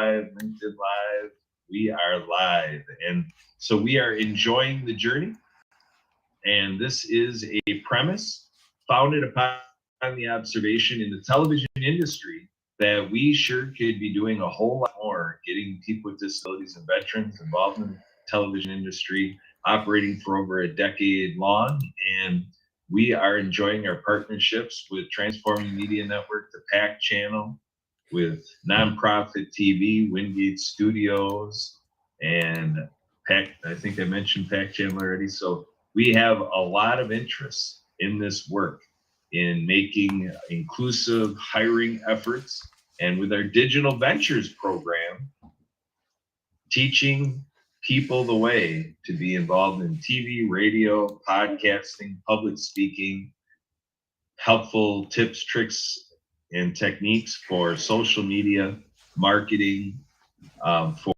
LinkedIn Live. We are live. And so we are enjoying the journey. And this is a premise founded upon the observation in the television industry that we sure could be doing a whole lot more, getting people with disabilities and veterans involved in the television industry, operating for over a decade long. And we are enjoying our partnerships with Transforming Media Network, the PAC channel, with Nonprofit TV, Wingate Studios, and PAC. I think I mentioned PAC channel already. So we have a lot of interest in this work in making inclusive hiring efforts, and with our Digital Ventures program, teaching people the way to be involved in TV, radio, podcasting, public speaking, helpful tips, tricks, and techniques for social media, marketing,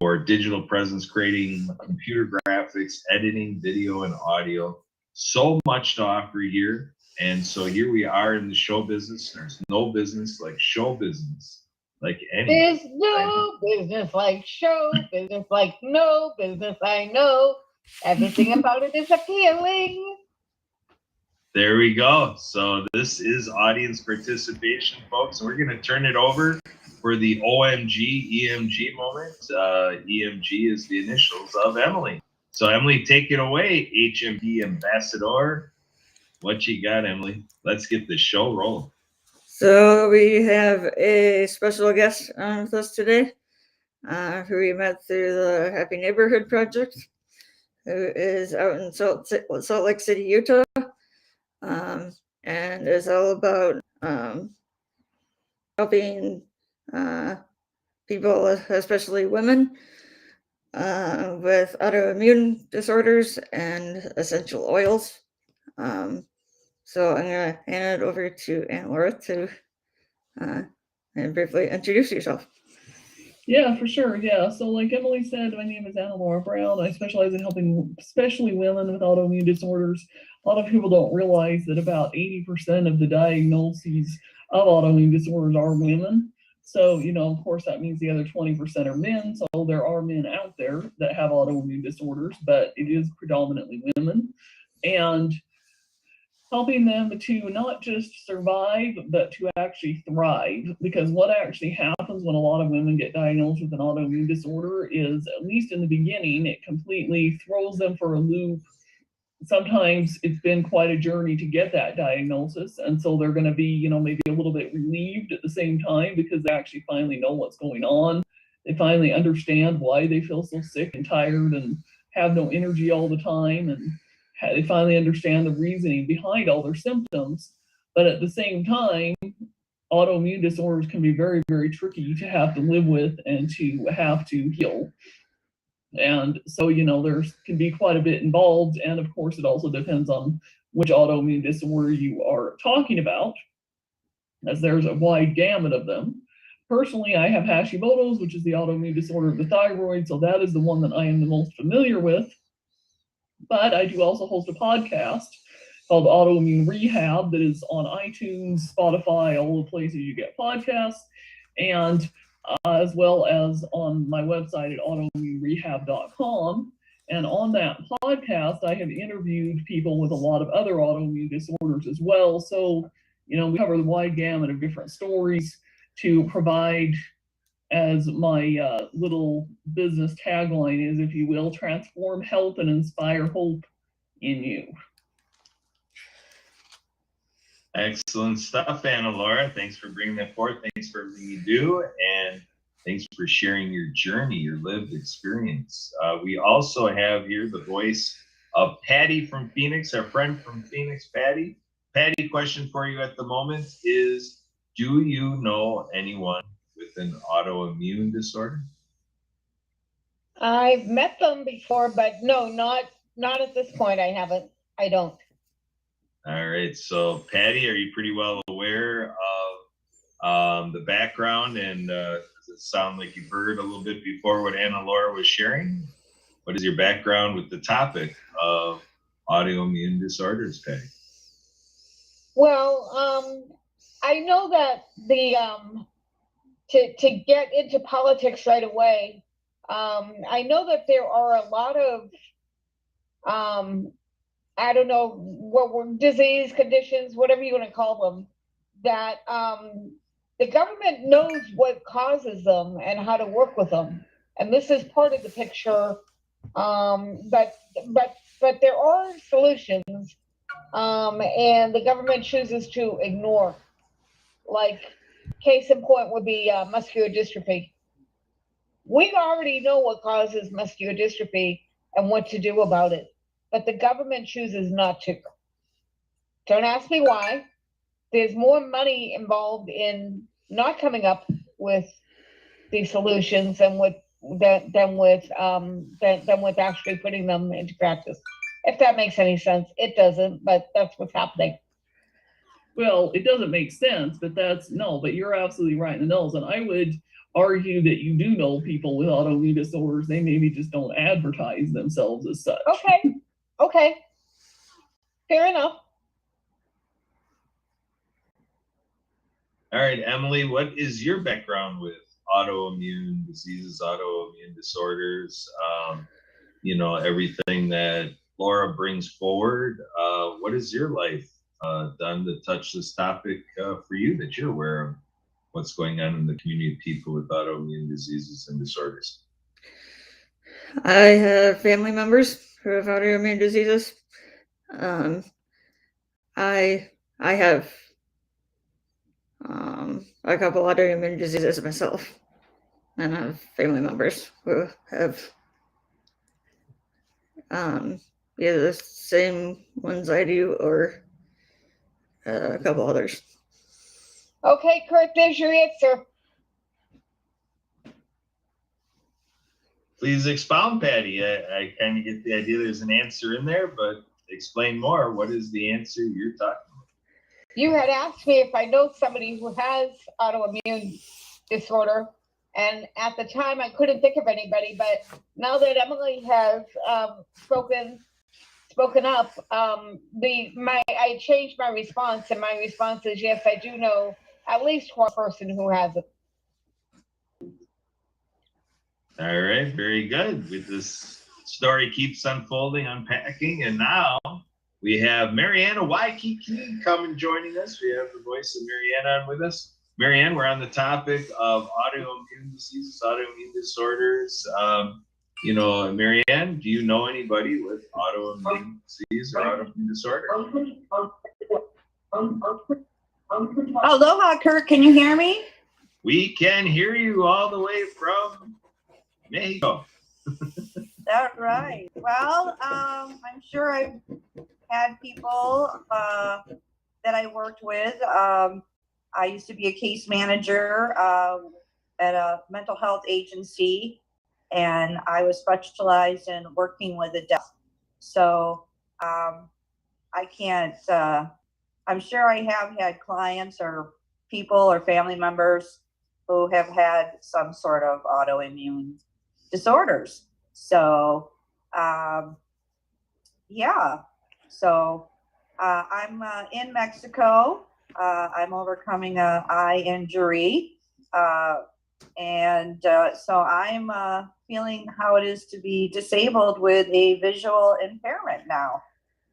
for digital presence, creating computer graphics, editing, video, and audio. So much to offer here. And so here we are in the show business. There's no business like show business, like any. There's no business like show business, like no business I know. Everything about it is appealing. There we go. So this is audience participation, folks. We're going to turn it over for the OMG EMG moment. EMG is the initials of Emily. So Emily, take it away, HMD ambassador. What you got, Emily? Let's get the show rolling. So we have a special guest on with us today, who we met through the Happy Neighborhood Project, who is out in Salt Lake City, Utah, and is all about helping people, especially women, with autoimmune disorders and essential oils. So I'm going to hand it over to AnnaLaura to and briefly introduce yourself. Yeah, for sure. Yeah. So like Emily said, my name is AnnaLaura Brown. I specialize in helping especially women with autoimmune disorders. A lot of people don't realize that about 80% of the diagnoses of autoimmune disorders are women. So, of course, that means the other 20% are men. So there are men out there that have autoimmune disorders, but it is predominantly women. And helping them to not just survive, but to actually thrive. Because what actually happens when a lot of women get diagnosed with an autoimmune disorder is, at least in the beginning, it completely throws them for a loop. Sometimes it's been quite a journey to get that diagnosis. And so they're going to be, maybe a little bit relieved at the same time because they actually finally know what's going on. They finally understand why they feel so sick and tired and have no energy all the time. And they finally understand the reasoning behind all their symptoms. But at the same time, autoimmune disorders can be very, very tricky to have to live with and to have to heal. And so, there can be quite a bit involved. And of course, it also depends on which autoimmune disorder you are talking about, as there's a wide gamut of them. Personally, I have Hashimoto's, which is the autoimmune disorder of the thyroid. So that is the one that I am the most familiar with. But I do also host a podcast called Autoimmune Rehab that is on iTunes, Spotify, all the places you get podcasts, and as well as on my website at autoimmunerehab.com. And on that podcast, I have interviewed people with a lot of other autoimmune disorders as well. So, we cover the wide gamut of different stories to provide, as my little business tagline is, if you will, transform health and inspire hope in you. Excellent stuff, AnnaLaura. Thanks for bringing that forth. Thanks for everything you do. And thanks for sharing your journey, your lived experience. We also have here the voice of Patty from Phoenix, our friend from Phoenix, Patty. Patty, question for you at the moment is, do you know anyone with an autoimmune disorder? I've met them before, but no, not at this point. I don't. All right. So, Patty, are you pretty well aware of the background? And does it sound like you've heard a little bit before what AnnaLaura was sharing? What is your background with the topic of autoimmune disorders, Patty? Well, I know that to get into politics right away. I know that there are a lot of I don't know what were disease conditions, whatever you want to call them, that the government knows what causes them and how to work with them, and this is part of the picture. But there are solutions, and the government chooses to ignore. Like, case in point would be muscular dystrophy. We already know what causes muscular dystrophy and what to do about it, but the government chooses not to. Don't ask me why. There's more money involved in not coming up with these solutions than with actually putting them into practice. If that makes any sense, it doesn't, but that's what's happening. Well, it doesn't make sense, but but you're absolutely right in the nose. And I would argue that you do know people with autoimmune disorders. They maybe just don't advertise themselves as such. Okay. Fair enough. All right, Emily, what is your background with autoimmune diseases, autoimmune disorders? Everything that Laura brings forward. What has your life done to touch this topic for you that you're aware of? What's going on in the community of people with autoimmune diseases and disorders? I have family members who have autoimmune diseases. I have a couple autoimmune diseases myself, and I have family members who have either the same ones I do or a couple others. Okay, Kurt, there's your answer. Please expound, Patty. I kind of get the idea there's an answer in there, but explain more. What is the answer you're talking about? You had asked me if I know somebody who has autoimmune disorder, and at the time I couldn't think of anybody, but now that Emily has spoken up, I changed my response, and my response is yes, I do know at least one person who has it. All right, very good. With this story keeps unfolding, unpacking, and now we have Marianna Waikiki coming joining us. We have the voice of Marianna on with us. Marianne, we're on the topic of autoimmune diseases, autoimmune disorders. Marianne, do you know anybody with autoimmune disease or autoimmune disorder? Aloha, Kurt. Can you hear me? We can hear you all the way from Mexico. That's right. Well, I'm sure I've had people that I worked with. I used to be a case manager at a mental health agency, and I was specialized in working with the deaf. So I can't, I'm sure I have had clients or people or family members who have had some sort of autoimmune disorders. So, yeah. So I'm in Mexico. I'm overcoming an eye injury. And so I'm feeling how it is to be disabled with a visual impairment now.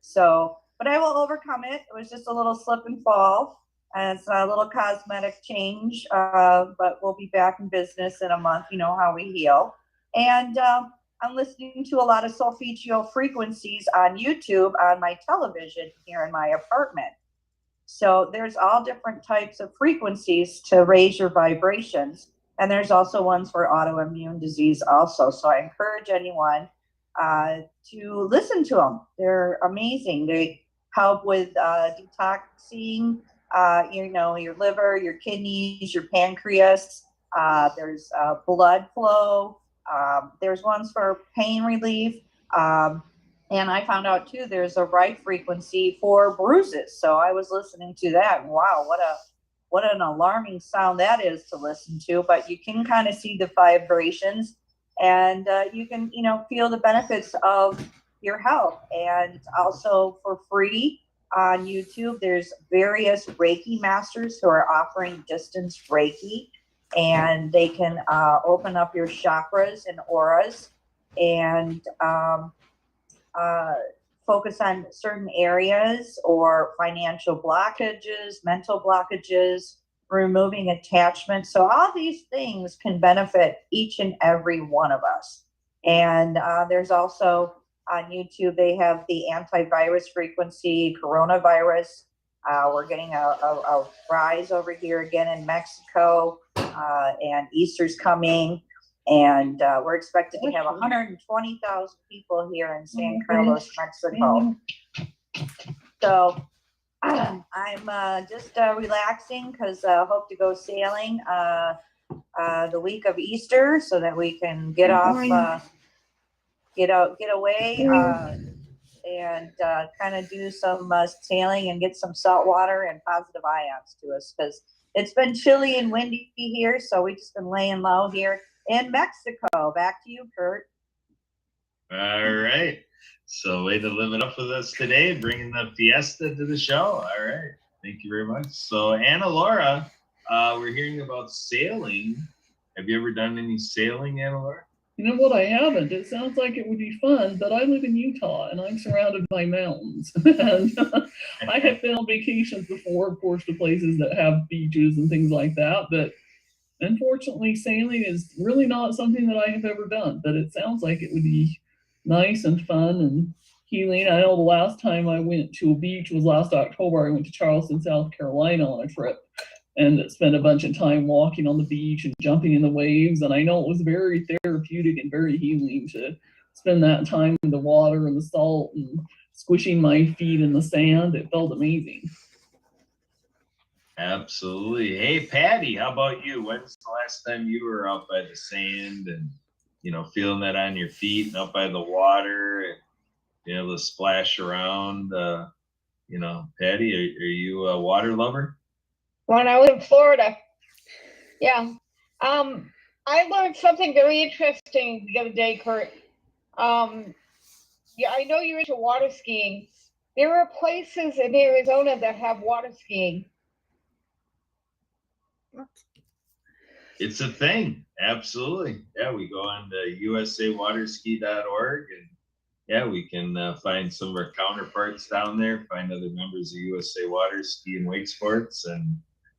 So, but I will overcome it. It was just a little slip and fall, and it's a little cosmetic change, but we'll be back in business in a month. You know how we heal. And I'm listening to a lot of solfeggio frequencies on YouTube on my television here in my apartment. So there's all different types of frequencies to raise your vibrations. And there's also ones for autoimmune disease also. So I encourage anyone to listen to them. They're amazing. They help with detoxing, your liver, your kidneys, your pancreas. There's blood flow. There's ones for pain relief. And I found out too, there's a right frequency for bruises. So I was listening to that. And wow, what an alarming sound that is to listen to. But you can kind of see the vibrations, and you can, feel the benefits of your health. And also for free on YouTube, there's various Reiki masters who are offering distance Reiki. and they can open up your chakras and auras and focus on certain areas or financial blockages, mental blockages, removing attachment. So all these things can benefit each and every one of us. And there's also on YouTube, they have the antivirus frequency, coronavirus. We're getting a rise over here again in Mexico, and Easter's coming. And we're expected to have 120,000 people here in San Carlos, Mexico. So I'm just relaxing because I hope to go sailing the week of Easter so that we can get off, get away, and kind of do some sailing and get some salt water and positive ions to us because it's been chilly and windy here. So we've just been laying low here in Mexico. Back to you, Kurt. All right. So way to live it up with us today, bringing the fiesta to the show. All right. Thank you very much. So AnnaLaura, we're hearing about sailing. Have you ever done any sailing, AnnaLaura? You know what? I haven't. It sounds like it would be fun, but I live in Utah and I'm surrounded by mountains. And I have been on vacations before, of course, to places that have beaches and things like that. But unfortunately, sailing is really not something that I have ever done. But it sounds like it would be nice and fun and healing. I know the last time I went to a beach was last October. I went to Charleston, South Carolina on a trip and spent a bunch of time walking on the beach and jumping in the waves. And I know it was very therapeutic and very healing to spend that time in the water and the salt and squishing my feet in the sand. It felt amazing. Absolutely. Hey, Patty, how about you? When's the last time you were out by the sand and, you know, feeling that on your feet and out by the water and being able to splash around? You know, Patty, are you a water lover? When I was in Florida. Yeah. I learned something very interesting the other day, Kurt. Yeah, I know you're into water skiing. There are places in Arizona that have water skiing. It's a thing. Absolutely. Yeah, we go on to usawaterski.org and yeah, we can find some of our counterparts down there, find other members of USA Water Ski and Wake Sports. And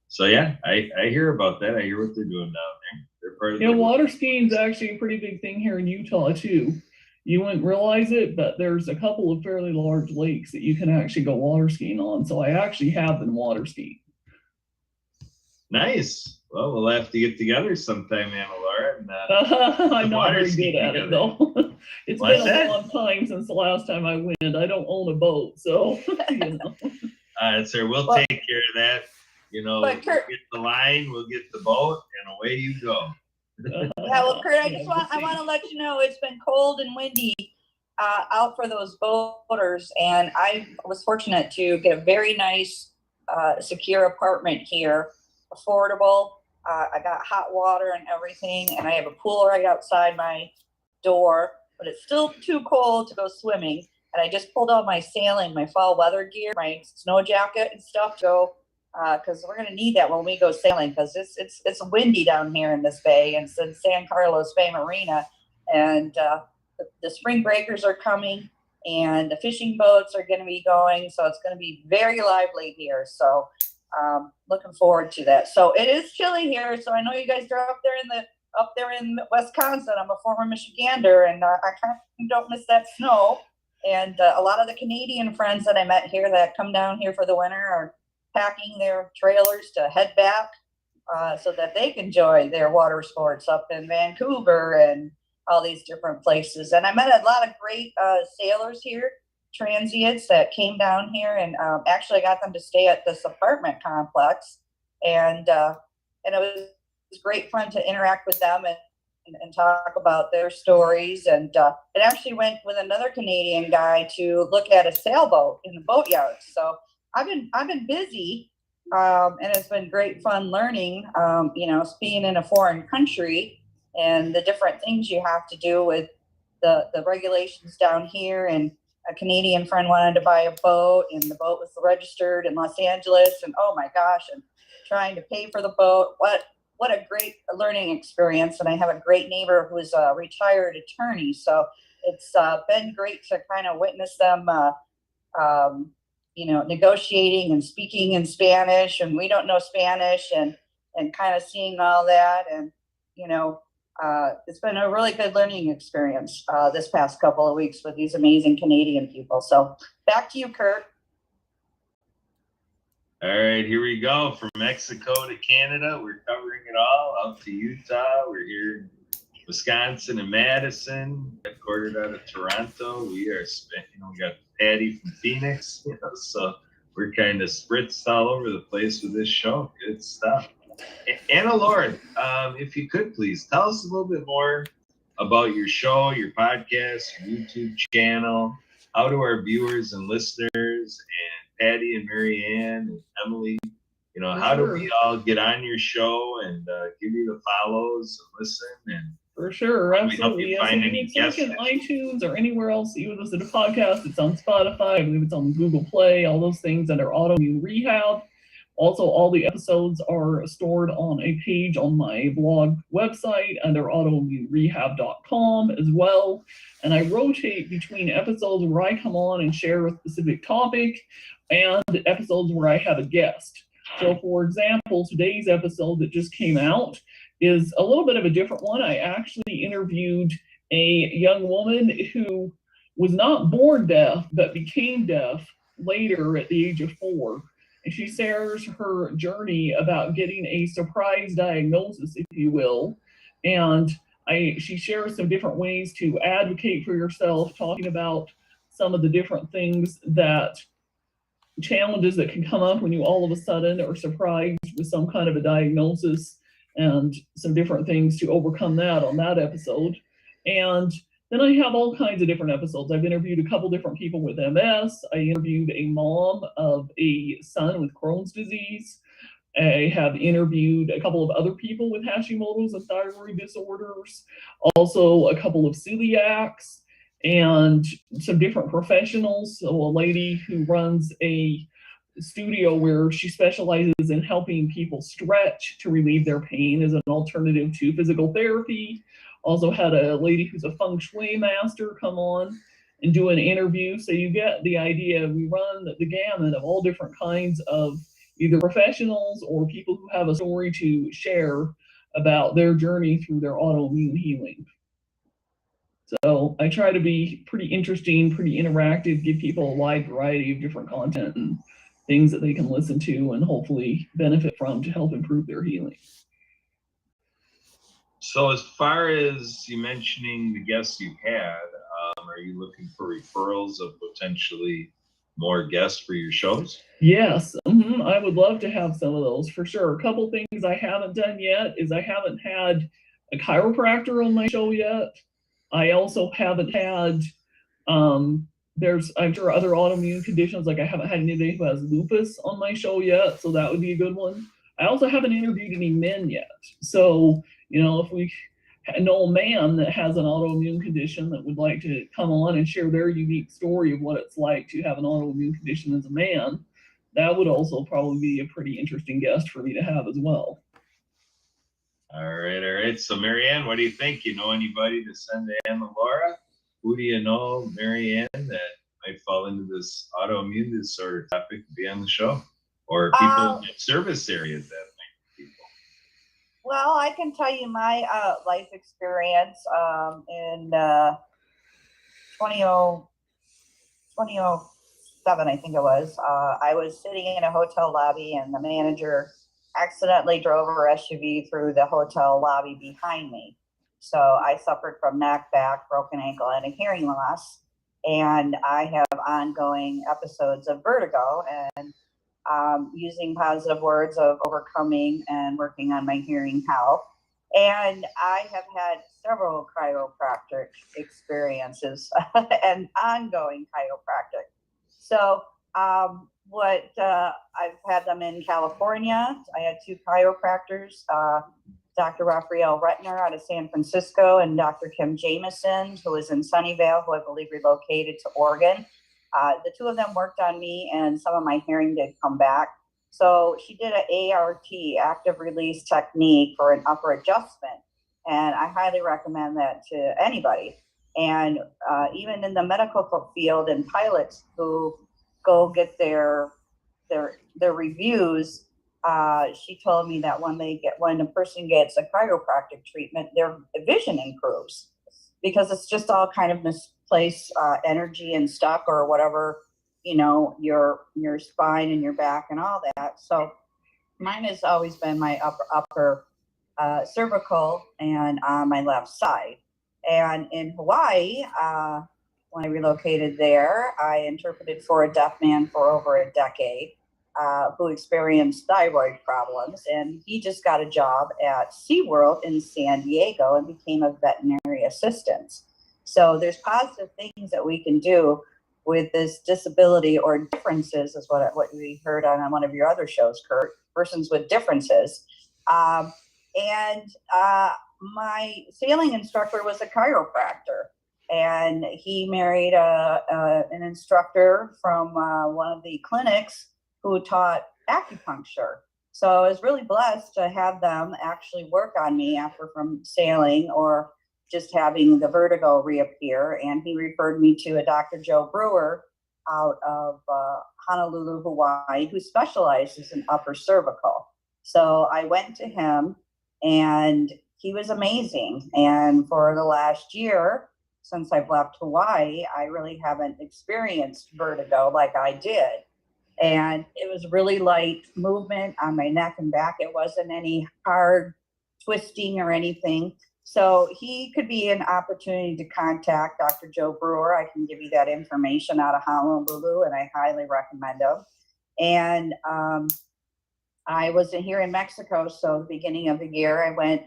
so, yeah, I hear about that. I hear what they're doing down there. They're part of Yeah, water skiing is actually a pretty big thing here in Utah, too. You wouldn't realize it, but there's a couple of fairly large lakes that you can actually go water skiing on. So I actually have been water skiing. Nice. Well, we'll have to get together sometime, AnnaLaura. And, I'm not very good at it, though. It's been a long time since the last time I went. I don't own a boat, so, you know. Sir, we'll take care of that. You know, we'll get the line, we'll get the boat, and away you go. Yeah, well, Kurt, I want to let you know it's been cold and windy out for those boaters, and I was fortunate to get a very nice, secure apartment here, affordable. I got hot water and everything, and I have a pool right outside my door, but it's still too cold to go swimming. And I just pulled out my sailing, my fall weather gear, my snow jacket and stuff to go, because we're going to need that when we go sailing, because it's windy down here in this bay, and it's in San Carlos Bay Marina, and the spring breakers are coming, and the fishing boats are going to be going, so it's going to be very lively here. So looking forward to that. So it is chilly here, so I know you guys are up there in Wisconsin. I'm a former Michigander, and I kind of don't miss that snow. And a lot of the Canadian friends that I met here that come down here for the winter are packing their trailers to head back so that they can enjoy their water sports up in Vancouver and all these different places. And I met a lot of great sailors here, transients that came down here, and actually got them to stay at this apartment complex. And it was great fun to interact with them and talk about their stories. And it actually went with another Canadian guy to look at a sailboat in the boatyard. So I've been busy, and it's been great fun learning, you know, being in a foreign country and the different things you have to do with the regulations down here. And a Canadian friend wanted to buy a boat, and the boat was registered in Los Angeles, and oh my gosh, and trying to pay for the boat. what a great learning experience. And I have a great neighbor who's a retired attorney. So it's been great to kind of witness them, negotiating and speaking in Spanish, and we don't know Spanish, and kind of seeing all that. And, it's been a really good learning experience this past couple of weeks with these amazing Canadian people. So back to you, Kurt. All right, here we go. From Mexico to Canada, we're covering it all. Out to Utah, we're here in Wisconsin and Madison, headquartered out of Toronto. We are we got Patty from Phoenix, so we're kind of spritzed all over the place with this show. Good stuff. AnnaLaura, if you could please tell us a little bit more about your show, your podcast, your YouTube channel. How do our viewers and listeners and Patty and Marianne and Emily, how do we all get on your show and give you the follows and listen? And for sure, absolutely. Yes, you need to look in iTunes or anywhere else that you would listen to podcasts. It's on Spotify. I believe it's on Google Play. All those things under Autoimmune Rehab. Also, all the episodes are stored on a page on my blog website under autoimmunerehab.com as well. And I rotate between episodes where I come on and share a specific topic and episodes where I have a guest. So, for example, today's episode that just came out is a little bit of a different one. I actually interviewed a young woman who was not born deaf, but became deaf later at the age of 4. And she shares her journey about getting a surprise diagnosis, if you will. And she shares some different ways to advocate for yourself, talking about some of the different things challenges that can come up when you all of a sudden are surprised with some kind of a diagnosis, and some different things to overcome that on that episode. And then I have all kinds of different episodes. I've interviewed a couple different people with MS. I interviewed a mom of a son with Crohn's disease. I have interviewed a couple of other people with Hashimoto's and thyroid disorders. Also a couple of celiacs and some different professionals. So a lady who runs a studio where she specializes in helping people stretch to relieve their pain as an alternative to physical therapy. Also had a lady who's a feng shui master come on and do an interview. So you get the idea. We run the gamut of all different kinds of either professionals or people who have a story to share about their journey through their autoimmune healing. So I try to be pretty interesting, pretty interactive, give people a wide variety of different content and things that they can listen to and hopefully benefit from to help improve their healing. So as far as you mentioning the guests you've had, are you looking for referrals of potentially more guests for your shows? Yes, I would love to have some of those for sure. A couple things I haven't done yet is I haven't had a chiropractor on my show yet. I also haven't had, there's I'm sure other autoimmune conditions, like I haven't had anybody who has lupus on my show yet, so that would be a good one. I also haven't interviewed any men yet. So, if we know a man that has an autoimmune condition that would like to come on and share their unique story of what it's like to have an autoimmune condition as a man, that would also probably be a pretty interesting guest for me to have as well. All right. So Marianne, what do you think? You know anybody to send to AnnaLaura? Who do you know, Marianne, that might fall into this autoimmune disorder topic to be on the show? Or people in service areas that might be people? Well, I can tell you my life experience in 2007, I think it was. I was sitting in a hotel lobby and the manager accidentally drove her SUV through the hotel lobby behind me. So I suffered from neck, back, broken ankle, and a hearing loss. And I have ongoing episodes of vertigo, and using positive words of overcoming and working on my hearing health. And I have had several chiropractic experiences and ongoing chiropractic. So I've had them in California. I had 2 chiropractors, Dr. Raphael Retner out of San Francisco and Dr. Kim Jameson, who is in Sunnyvale, who I believe relocated to Oregon. The 2 of them worked on me, and some of my hearing did come back. So she did an ART, active release technique, for an upper adjustment. And I highly recommend that to anybody. And even in the medical field, and pilots who go get their reviews, she told me that when a person gets a chiropractic treatment, their vision improves, because it's just all kind of misplaced energy and stuff, or whatever, your spine and your back and all that. So mine has always been my upper cervical and on my left side. And in Hawaii, when I relocated there, I interpreted for a deaf man for over a decade, who experienced thyroid problems. And he just got a job at SeaWorld in San Diego and became a veterinary assistant. So there's positive things that we can do with this disability, or differences, is what we heard on one of your other shows, Kurt, persons with differences. My sailing instructor was a chiropractor, and he married an instructor from one of the clinics who taught acupuncture. So I was really blessed to have them actually work on me after from sailing, or just having the vertigo reappear. And he referred me to a Dr. Joe Brewer out of Honolulu, Hawaii, who specializes in upper cervical. So I went to him, and he was amazing. And for the last year, since I've left Hawaii, I really haven't experienced vertigo like I did. And it was really light movement on my neck and back. It wasn't any hard twisting or anything. So he could be an opportunity to contact Dr. Joe Brewer. I can give you that information out of Honolulu, and I highly recommend him. And I was here in Mexico, so the beginning of the year, I went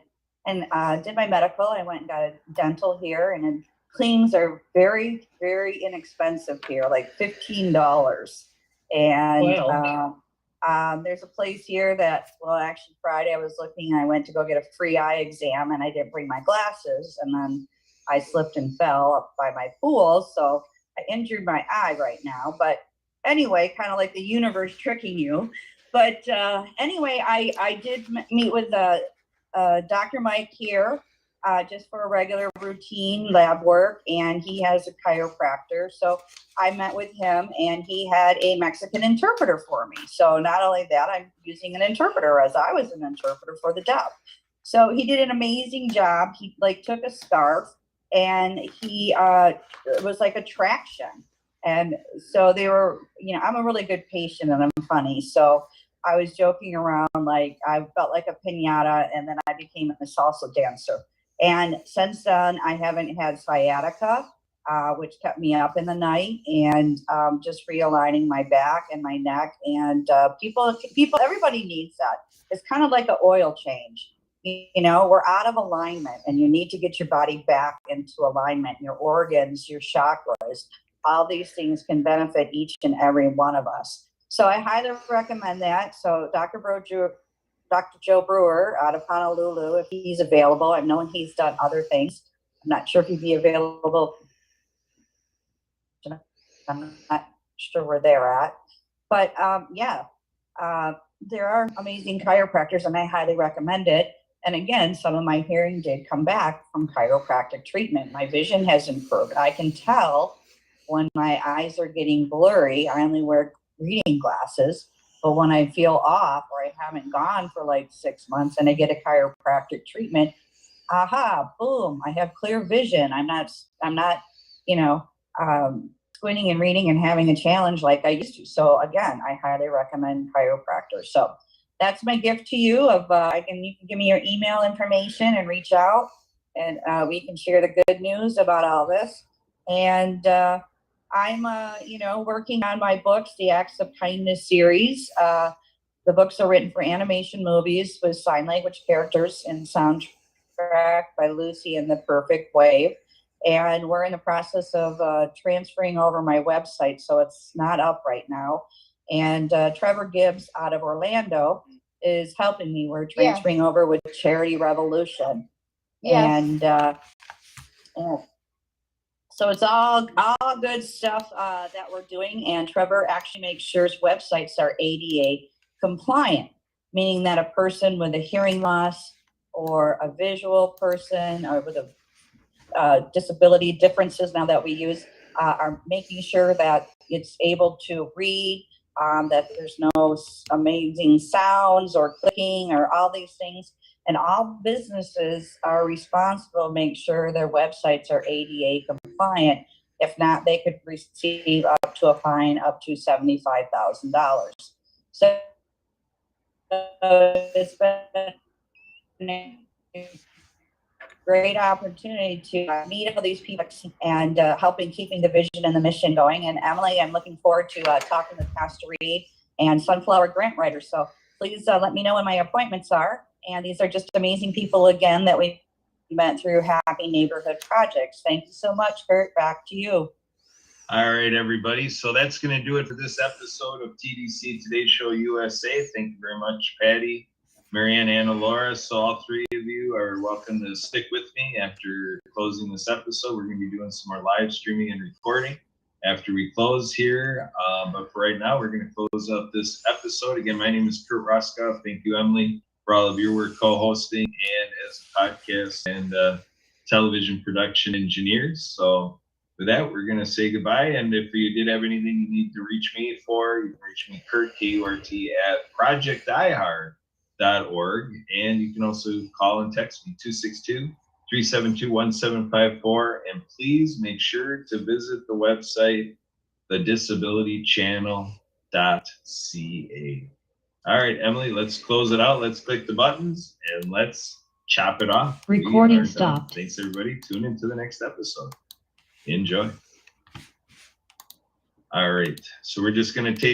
and did my medical. I went and got a dental here, and then cleanings are very, very inexpensive here, like $15. And Wow. there's a place here that, well, actually Friday I was looking, I went to go get a free eye exam, and I didn't bring my glasses, and then I slipped and fell up by my pool. So I injured my eye right now. But anyway, kind of like the universe tricking you. But anyway, I did meet with Dr. Mike here, just for a regular routine lab work, and he has a chiropractor. So I met with him, and he had a Mexican interpreter for me. So not only that, I'm using an interpreter, as I was an interpreter for the deaf. So he did an amazing job. He took a scarf, and he it was like a traction. And so they were, I'm a really good patient, and I'm funny. So I was joking around, like I felt like a piñata, and then I became a salsa dancer. And since then, I haven't had sciatica, which kept me up in the night, and just realigning my back and my neck. And everybody needs that. It's kind of like an oil change. We're out of alignment, and you need to get your body back into alignment. Your organs, your chakras, all these things can benefit each and every one of us. So I highly recommend that. So Dr. Joe Brewer out of Honolulu, if he's available. I've known he's done other things. I'm not sure if he'd be available. I'm not sure where they're at. But there are amazing chiropractors, and I highly recommend it. And again, some of my hearing did come back from chiropractic treatment. My vision has improved. I can tell when my eyes are getting blurry. I only wear reading glasses, but when I feel off, or I haven't gone for like 6 months, and I get a chiropractic treatment, boom, I have clear vision. I'm not squinting and reading and having a challenge like I used to. So again, I highly recommend chiropractors. So that's my gift to you. You can give me your email information and reach out, and we can share the good news about all this. And I'm, working on my books, the Acts of Kindness series. The books are written for animation movies with sign language characters and soundtrack by Lucy and the Perfect Wave. And we're in the process of transferring over my website, so it's not up right now. And Trevor Gibbs out of Orlando is helping me. We're transferring over with Charity Revolution. And so it's all good stuff that we're doing. And Trevor actually makes sure his websites are ADA compliant, meaning that a person with a hearing loss or a visual person or with a disability differences now that we use are making sure that it's able to read, that there's no amazing sounds or clicking or all these things. And all businesses are responsible to make sure their websites are ADA compliant. If not, they could receive up to a fine up to $75,000. So it's been a great opportunity to meet all these people and helping keeping the vision and the mission going. And Emily, I'm looking forward to talking with Pastor Reed and Sunflower grant writers. So please let me know when my appointments are. And these are just amazing people again that we met through Happy Neighborhood Projects. Thank you so much, Kurt. Back to you. All right, everybody. So that's going to do it for this episode of TDC Today Show USA. Thank you very much, Patty, Marianne, AnnaLaura. So all three of you are welcome to stick with me after closing this episode. We're going to be doing some more live streaming and recording after we close here. But for right now, we're going to close up this episode. Again, my name is Kurt Roskoff. Thank you, Emily, for all of your work co-hosting and as a podcast and television production engineers. So with that, we're going to say goodbye. And if you did have anything you need to reach me for, you can reach me, Kurt, K-U-R-T, at projectihar.org. And you can also call and text me, 262-372-1754. And please make sure to visit the website, thedisabilitychannel.ca. All right, Emily, let's close it out. Let's click the buttons and let's chop it off. Recording stopped. Thanks, everybody. Tune into the next episode. Enjoy. All right, so we're just going to take